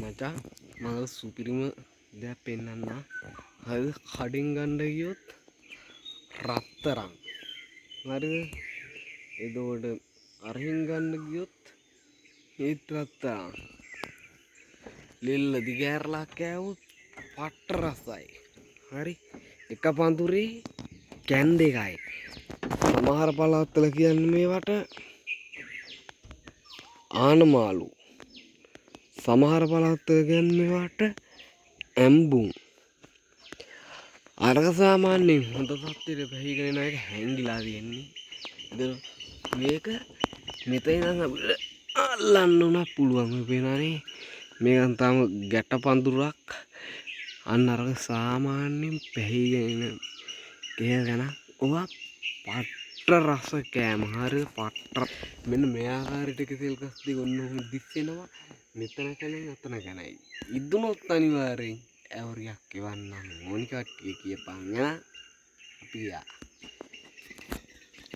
මචං මම සුපිරිම දෙයක් පෙන්වන්න. හරි කඩින් ගන්න ගියොත් රත්තරන්. හරිද? එතකොට අරහින් ගන්න ගියොත් ඒත් රත්තරන්. ලෙල්ල දිගෑරලා කෑවොත් පට්ට රසයි. හරි? එක පඳුරේ කැන් දෙකයි. සමහර පළාත්වල කියන්නේ මේවට ආනමාලු. සමහර පළාත්වල කියන්නේ මේවට ඇම්බුම්. අරක සාමාන්‍යයෙන් හොඳ තත්ත්වයට පැහිගෙන යන එක හැංගිලා තියෙන්නේ. ඒතර මේක මෙතන ඉඳන් අපිට අල්ලන්න උනත් පුළුවන් වෙනනේ. මේකන් තාම ගැට පඳුරක්. අන්න අරක සාමාන්‍යයෙන් පැහිගෙන කෑගෙන ඔවා පට්ට රස කෑම. හරිද? පට්ට. මෙන්න මේ ආකාරයට එක තෙල් ගස් දෙක ඔන්න ඔහොම දිස්සෙනවා. මෙතන කැණයි අතන කැණයි. ඉදුණොත් අනිවාර්යෙන් ඇවරියක් එවන්නම් ඕනි කට්ටිය කියපන් ඈ. අපි ගියා.